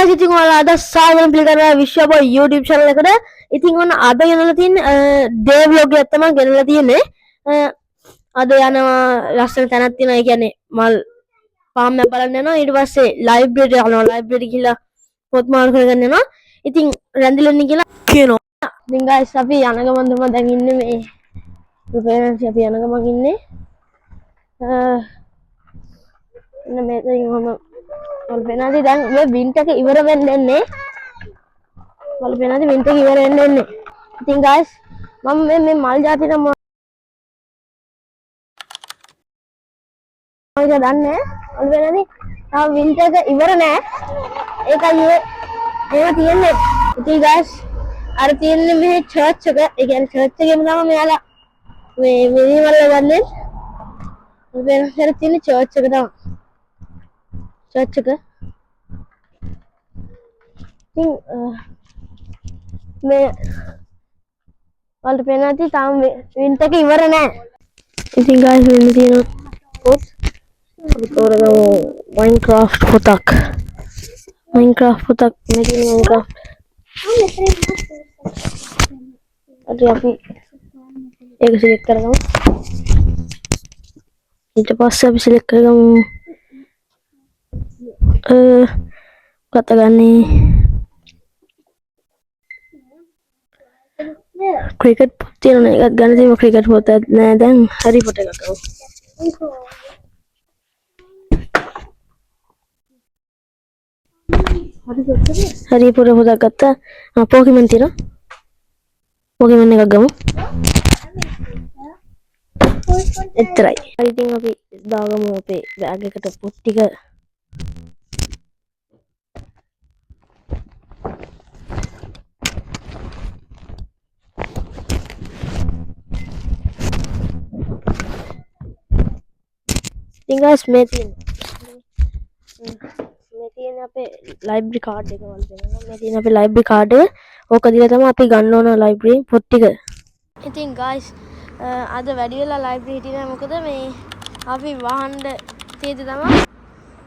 guys, ඉතින් ඔයාලා අද සාදරයෙන් පිළිගන්නවා විශ්වබෝ YouTube channel එකට. ඉතින් ඔන්න අද ගෙනලා තියෙන day vlog එකක් තමයි ගෙනලා තියෙන්නේ. අද යනවා ලස්සන තැනක් තියෙනවා. ඒ කියන්නේ මල් farm එක බලන්න යනවා. ඊට පස්සේ library යනවා. library ගිහලා පොත් මාරු කරගෙන යනවා. ඉතින් රැඳිලා ඉන්න කියලා කියනවා. ඉතින් guys අපි යන ගමන් තමයි දැන් ඉන්නේ මේ රුපියල්ස් අපි යන ගමන් ඉන්නේ. එන්න මේකෙන් මම වලපෙනාදී දැන් මේ වින්ටර් එක ඉවර වෙන්න එන්නේ. වලපෙනාදී වින්ටර් එක ඉවර වෙන්න එන්නේ. ඉතින් guys මම මේ මල් జాතිට මම දන්නේ වලපෙනාදී තාම වින්ටර් එක ඉවර නෑ. ඒකයි ඒව තියෙන්නේ. ඉතින් guys අර තියෙන්නේ මේ චර්ච් එක. ඒ කියන්නේ චර්ච් එකේම තමයි මෙයාලා මේ මිනිමල් ගන්නේ. වලපෙනාදී තියෙන්නේ චර්ච් එක තමයි. චර්ච් එක ඉතින් මේ වලට පේනවා තාම වින්ටර් එක ඉවර නෑ. ඉතින් guys මෙන්න තියෙන පොත් අපි තෝරගමු Minecraft පොතක්. Minecraft පොතක් මේ තියෙන Minecraft. අපි ඒක සිලෙක්ට් කරගමු. ඊට පස්සේ අපි සිලෙක්ට් කරගමු කතා ගන්නේ ක්‍රිකට් පොත් තියෙන එකක් ගන්න තියෙනවා. ක්‍රිකට් පොත නෑ දැන් හැරි පොටර් එකක් ගමු. හැරි පොටර් පොතක් ගත්තා. පොකිමන් තියෙනවා. පොකිමන් එකක් ගමු. එච්චරයි. ඉතින් අපි දාගමු අපේ බෑග් එකට පොත් ටික. ඉතින් guys මේ තියෙන අපේ library card එක වල දෙනවා. මේ තියෙන අපේ library card එක. ඕක දීලා තමයි අපි ගන්න ඕන library පොත් ටික. ඉතින් guys අද වැඩි වෙලා library හිටියේ නෑ. මොකද මේ අපි වහන්න තියෙද්දි තමයි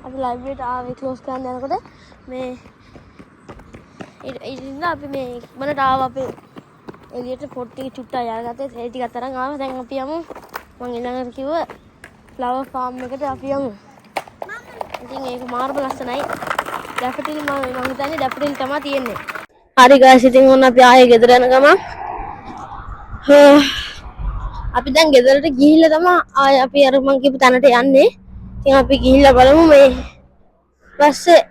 අපි library ට ආවේ close කරන්න යනකොට මේ ඉතින් අපි මේ ඉක්මනට ආව අපේ එළියට පොත් ටික චුට්ටක් යාගත්තේ. ඒ ටික අතරන් ආවා. දැන් අපි යමු. මම ඊළඟට කිව්වා flower farm එකට අපි යමු. ඉතින් ඒක මාර්බ ලස්සනයි. ඩැෆඩිල් මම හිතන්නේ ඩැෆඩිල් තමයි තියෙන්නේ. හරි guys ඉතින් ඔන්න අපි ආයේ ගෙදර යන ගමන් අපි දැන් ගෙදරට ගිහිල්ලා තමයි ආයේ අපි අර මං කියපු තැනට යන්නේ. ඉතින් අපි ගිහිල්ලා බලමු මේ පස්සේ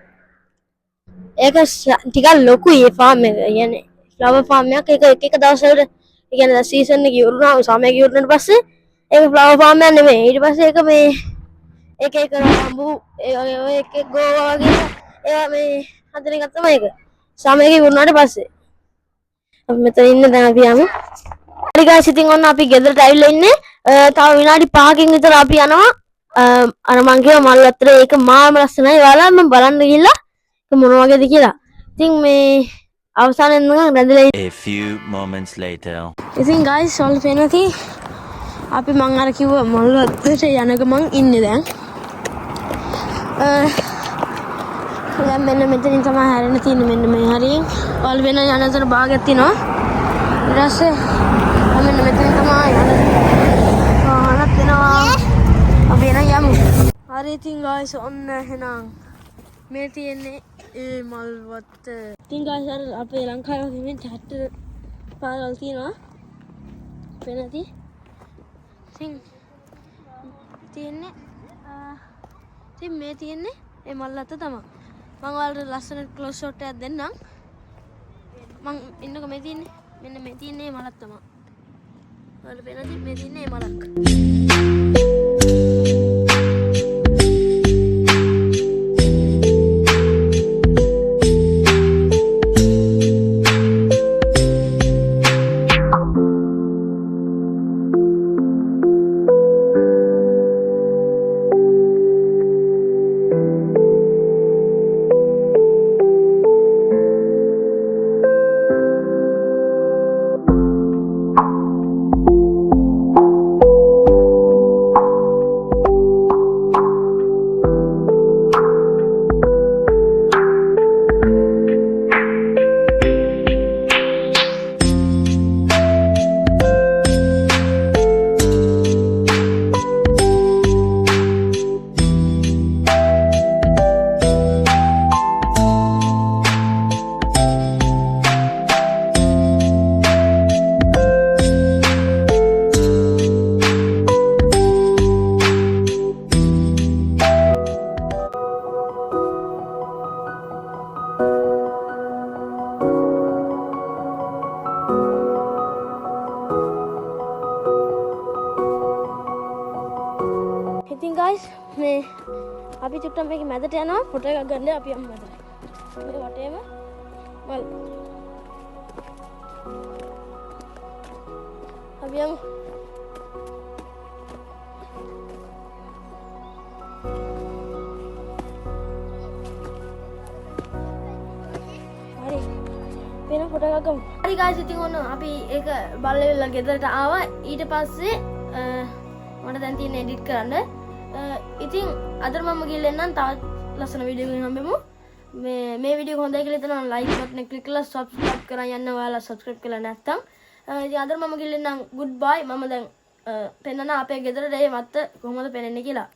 ඒක ටිකක් ලොකුයි මේ farm එක. කියන්නේ flower farm එකක්. ඒක එක දවසකට ඒ කියන්නේ සීසන් එක ඉවරුණා. සමය ඉවරුණාට පස්සේ ඒක flower farm එකක් නෙමෙයි. ඊට පස්සේ ඒක මේ එක බම්බු එක ගෝවා වගේ ඒවා මේ හදන එක තමයි ඒක. සමයක ඉවරුණාට පස්සේ අපි මෙතන ඉන්න දැන් අපි යමු. හරි guys ඉතින් ඔන්න අපි ගෙදරට ඇවිල්ලා ඉන්නේ. තව විනාඩි 5කින් විතර අපි යනවා. අර මං කියව මල් අතර ඒක මාම ලස්සනයි. ඔයාලා මම බලන්න ගිහිල්ලා ඒක මොන වගේද කියලා. ඉතින් මේ අවසානයේ නම් රැඳිලා A few moments later. ඉතින් guys ඔයාලා පේනති අපි මං අර කිව්ව මල් අතරට යන ගමන් ඉන්නේ දැන්. දැන් මෙන්න මෙතනින් තමයි හැරෙන්න තියෙන්නේ. මෙන්න මේ හරියෙන් ඔයාලා වෙන යනතර භාගයක් තියෙනවා. ඊට පස්සේ මෙන්න මෙතනින් තමයි යන්නත් වෙනවා. අපි එන යමු. හරි ඉතින් guys ඔන්න එහෙනම් මේ තියෙන්නේ ඒ මල් වත්ත. ඉතින් guys අර අපේ ලංකාවේ වගේ මේ චැට් පාරවල් තියෙනවා. වෙනදී ඉතින් තියෙන්නේ ඉතින් මේ තියෙන්නේ ඒ මල් අත්ත තමයි. මම ඔයාලට ලස්සන ක්ලෝස් ෂොට් එකක් දෙන්නම්. මං ඉන්නකො මේ තියෙන්නේ මෙන්න මේ තියෙන්නේ මලක් තමයි. ඔයාලට පේනද මේ තියෙන්නේ මලක්. අපි චුට්ටක් මේක මැදට යනවා ෆොටෝ එකක් ගන්න අපි යමු මැදට. මේ වටේම මල්. අපි යමු. හරි. වෙන ෆොටෝ එකක් ගමු. හරි guys ඉතින් ඔන්න අපි ඒක බලලා ගෙදරට ආවා. ඊට පස්සේ මට දැන් තියෙන එඩිට් කරන්න. ඉතින් අද මම ගිහලා එන්නම් තවත් ලස්සන වීඩියෝ එකකින් හම්බෙමු. මේ වීඩියෝ එක හොඳයි කියලා හිතනවා ලයික් බටන් එක ක්ලික් කරලා subscribe කරන් යන්න ඔයාලා subscribe කරලා නැත්නම්. ඉතින් අද මම ගිහලා එන්නම් good bye. මම දැන් පෙන්නන අපේ ගෙදරට ඒ මත්ත කොහොමද පෙනෙන්නේ කියලා.